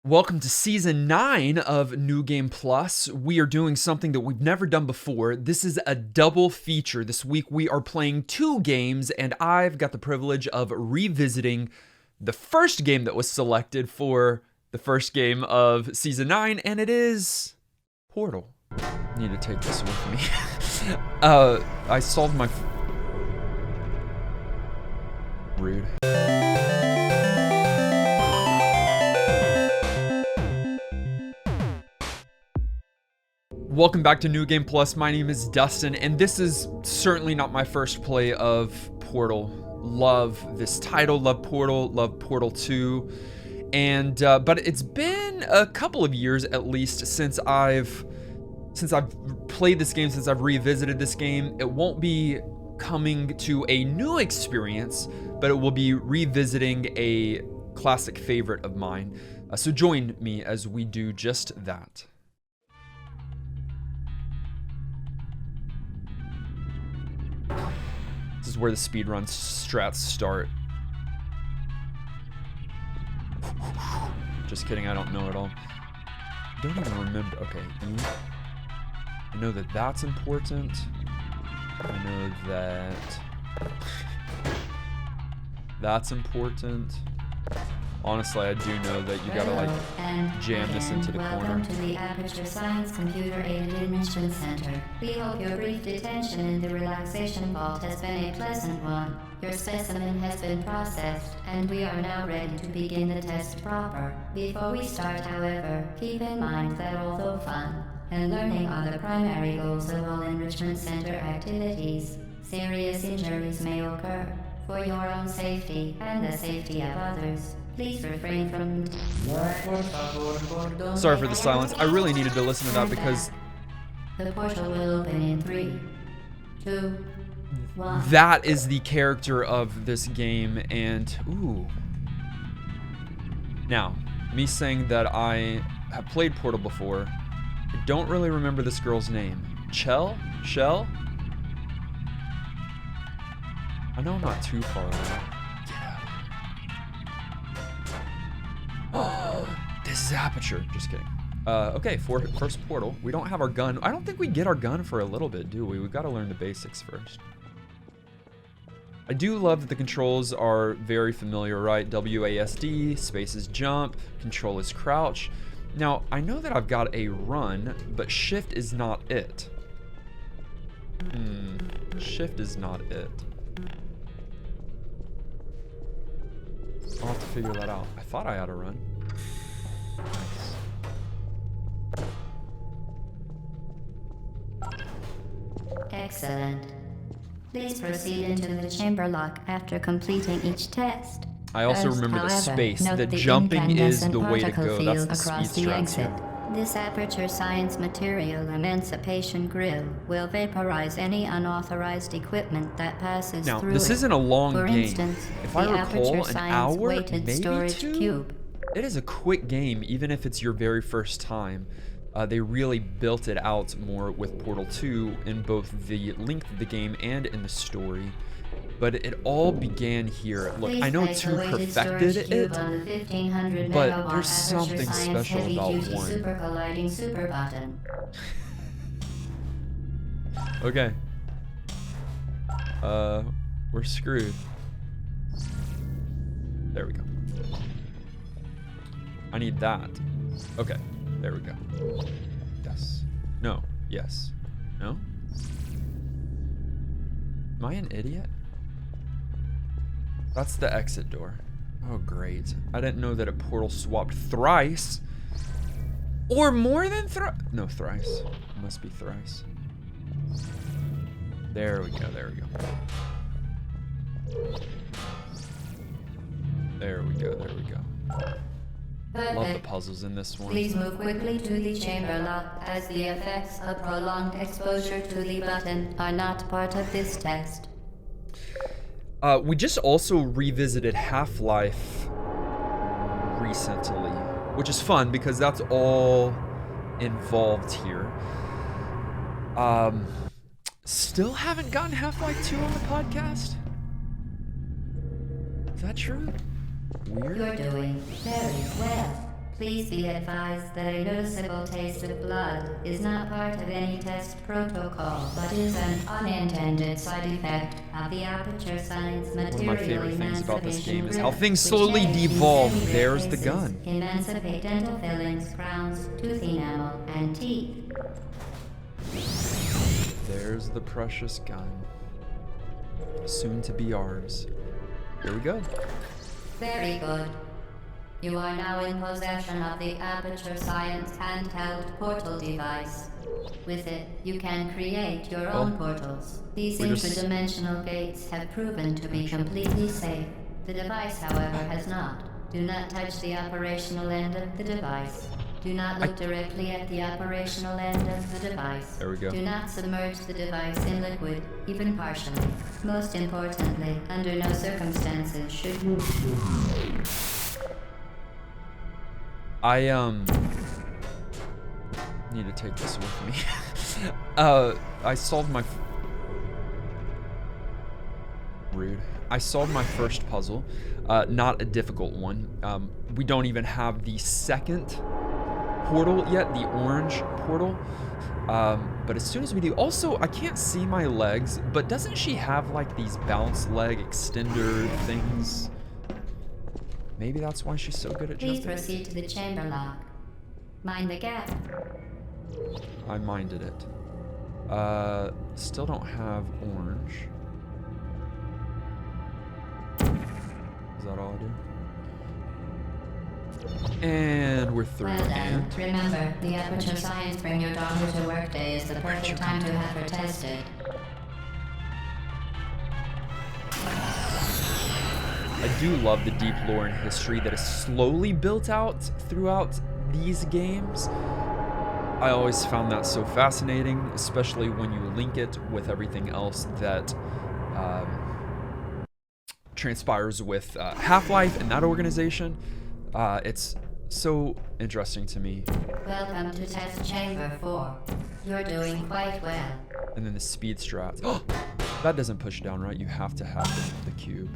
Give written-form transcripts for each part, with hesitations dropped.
Welcome to Season 9 of New Game Plus. We are doing something that we've never done before. This is a double feature. This week we are playing 2 games, and I've got the privilege of revisiting the first game that was selected for the first game of Season 9, and it is Portal. I need to take this with me. I solved my... Rude. Welcome back to New Game Plus. My name is Dustin, and this is certainly not my first play of Portal. Love this title, love Portal 2, and but it's been a couple of years at least since I've played this game, since I've revisited this game. It won't be coming to a new experience, but it will be revisiting a classic favorite of mine. So join me as we do just that. This is where the speedrun strats start. Just kidding, I don't know at all. I don't even remember. Okay, I know that that's important. I know that that's important. Honestly, I do know that you gotta like jam this into the corner. Welcome to the Aperture Science Computer Aided Enrichment Center. We hope your brief detention in the relaxation vault has been a pleasant one. Your specimen has been processed, and we are now ready to begin the test proper. Before we start, however, keep in mind that although fun and learning are the primary goals of all Enrichment Center activities, serious injuries may occur. For your own safety and the safety of others, please refrain from... Sorry for the silence. I really needed to listen to that because... The portal will open in 3, 2, 1. That is the character of this game, and... Ooh. Now, me saying that I have played Portal before, I don't really remember this girl's name. Shell? I know I'm not too far away. Oh, this is Aperture. Just kidding. Okay, for first Portal. We don't have our gun. I don't think we get our gun for a little bit, do we? We've got to learn the basics first. I do love that the controls are very familiar, right? WASD, space is jump, control is crouch. Now, I know that I've got a run, but shift is not it. Shift is not it. I'll have to figure that out. I thought I had a run. Nice. Excellent. Please proceed into the chamber lock after completing each test. I also remember the space. The jumping is the way to go. That's the speed strats here. This Aperture Science Material Emancipation Grill will vaporize any unauthorized equipment that passes through it. Now, this isn't a long game. For instance, if I recall, an hour, maybe storage 2? Cube. It is a quick game, even if it's your very first time. They really built it out more with Portal 2 in both the length of the game and in the story. But it all began here. Look, I know 2 perfected it, but there's something special about 1. Super colliding super button. Okay. We're screwed. There we go. I need that. Okay, there we go. Yes. No. Yes. No? Am I an idiot? That's the exit door. Oh, great. I didn't know that a portal swapped thrice. Or more than thrice. No, thrice. It must be thrice. There we go, there we go. There we go, there we go. Perfect. Love the puzzles in this one. Please move quickly to the chamber lock, as the effects of prolonged exposure to the button are not part of this test. We just also revisited Half-Life recently, which is fun because that's all involved here. Still haven't gotten Half-Life 2 on the podcast? Is that true? Weird. You're doing very well. Please be advised that a noticeable taste of blood is not part of any test protocol, but is an unintended side effect of the aperture science material. One of my favorite things about this game is how grip, things which slowly change devolve. in There's the cases, gun. Emancipate dental fillings, crowns, tooth enamel, and teeth. There's the precious gun. Soon to be ours. Here we go. Very good. You are now in possession of the Aperture Science handheld portal device. With it, you can create your own portals. These interdimensional gates have proven to be completely safe. The device, however, has not. Do not touch the operational end of the device. Do not look directly at the operational end of the device. There we go. Do not submerge the device in liquid, even partially. Most importantly, under no circumstances should you... I need to take this with me. I solved my rude. I solved my first puzzle, not a difficult one. We don't even have the second portal yet, the orange portal. But as soon as we do, also I can't see my legs, but doesn't she have like these bounce leg extender things? Maybe that's why she's so good at Please jumping. proceed to the chamber lock. Mind the gap. I minded it. Still don't have orange. Is that all I do? And we're through. Well done. And Remember, the Aperture Science Bring Your Daughter to Work Day is the perfect time to have her tested. I do love the deep lore and history that is slowly built out throughout these games. I always found that so fascinating, especially when you link it with everything else that transpires with Half-Life and that organization. It's so interesting to me. Welcome to Test Chamber 4. You're doing quite well. And then the speed strats. Oh, that doesn't push down, right? You have to have the cube.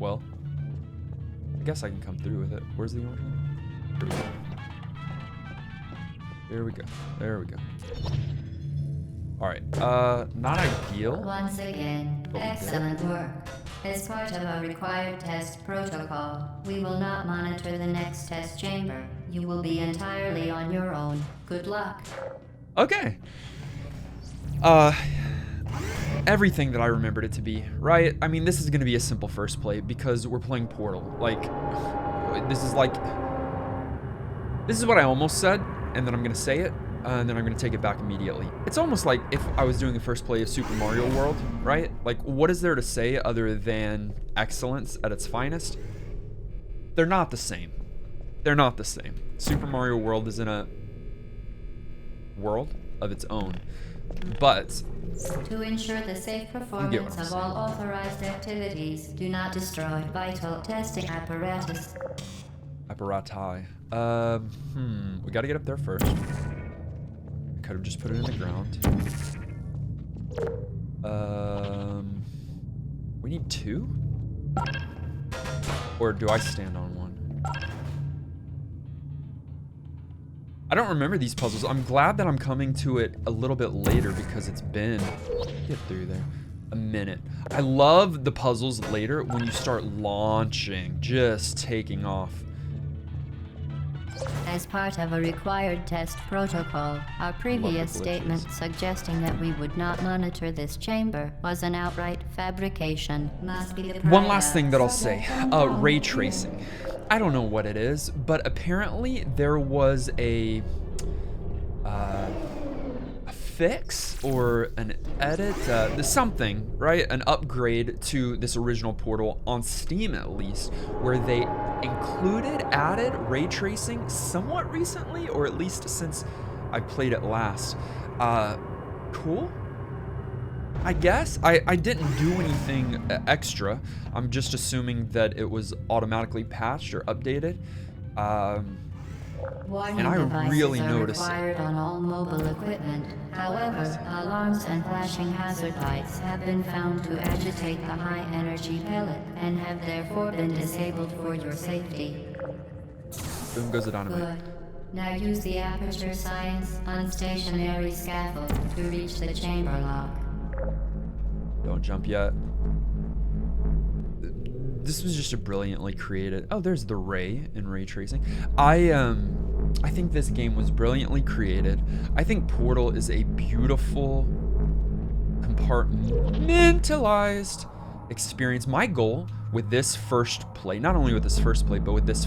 Well, I guess I can come through with it. Where's the orange one? There we go. There we go. All right. Not ideal. Once again, excellent work. As part of our required test protocol, we will not monitor the next test chamber. You will be entirely on your own. Good luck. Okay. Everything that I remembered it to be, right? I mean, this is going to be a simple first play because we're playing Portal. Like, this is what I almost said, and then I'm going to say it, and then I'm going to take it back immediately. It's almost like if I was doing a first play of Super Mario World, right? Like, what is there to say other than excellence at its finest? They're not the same. They're not the same. Super Mario World is in a world of its own. But to ensure the safe performance of all authorized activities, do not destroy vital testing apparatus. Apparati. We gotta get up there first. Could have just put it in the ground. We need 2? Or do I stand on one? I don't remember these puzzles. I'm glad that I'm coming to it a little bit later because it's been, get through there, a minute. I love the puzzles later when you start launching, just taking off. As part of a required test protocol, our previous statement suggesting that we would not monitor this chamber was an outright fabrication. Must be the One last thing that I'll say, ray tracing. I don't know what it is, but apparently there was a fix or an edit, something, right? An upgrade to this original Portal on Steam at least, where they added ray tracing somewhat recently, or at least since I played it last. Cool. I guess. I didn't do anything extra. I'm just assuming that it was automatically patched or updated. Warning And I devices really are notice it. required on all mobile equipment. However, alarms and flashing hazard lights have been found to agitate the high-energy pellet and have therefore been disabled for your safety. Boom goes the dynamite. Good. Now use the Aperture Science unstationary scaffold to reach the chamber lock. Don't jump yet. This was just a brilliantly created. Oh, there's the ray in ray tracing. I think this game was brilliantly created. I think Portal is a beautiful compartmentalized experience. My goal with this first play, not only with this first play, but with this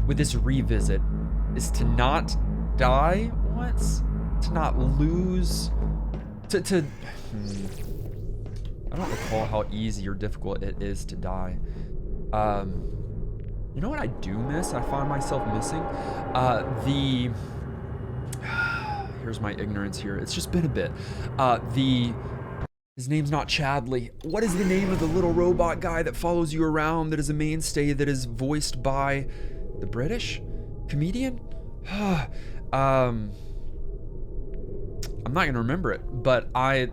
with this revisit, is to not die once, to not lose, I don't recall how easy or difficult it is to die. You know what I do miss? I find myself missing? Here's my ignorance here. It's just been a bit. His name's not Chadley. What is the name of the little robot guy that follows you around, that is a mainstay, that is voiced by the British comedian? I'm not gonna remember it, but I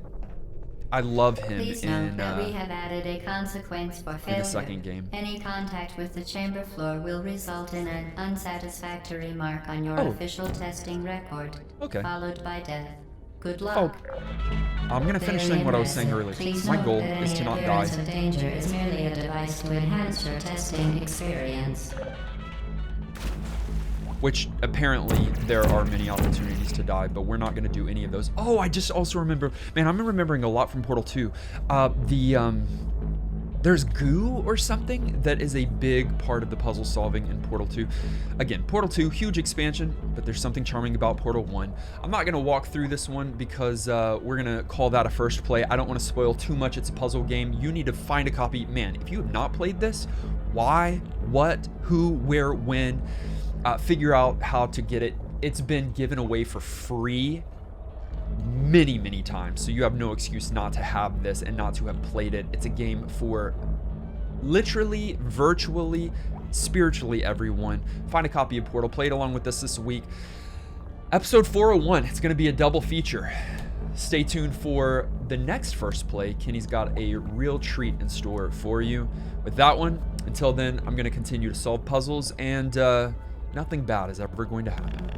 love him Please note that we have added a consequence for failure. in the second game. Any contact with the chamber floor will result in an unsatisfactory mark on your official testing record, Okay. followed by death. Good luck. Oh, I'm gonna finish saying what I was saying earlier. Please My note goal that is any to not die. appearance of danger is merely a device to enhance your testing experience. Which apparently there are many opportunities to die, but we're not going to do any of those. Oh, I just also remember, man, I'm remembering a lot from Portal 2. There's goo or something that is a big part of the puzzle solving in Portal 2. Again, Portal 2, huge expansion, but there's something charming about Portal 1. I'm not going to walk through this one because we're going to call that a first play. I don't want to spoil too much. It's a puzzle game. You need to find a copy. Man, if you have not played this, why, what, who, where, when, figure out how to get it. It's been given away for free many times, so you have no excuse not to have this and not to have played it. It's a game for literally, virtually, spiritually everyone. Find a copy of Portal, play it along with us this week. Episode 401, it's going to be a double feature. Stay tuned for the next first play. Kenny's got a real treat in store for you with that one. Until then, I'm going to continue to solve puzzles, and nothing bad is ever going to happen.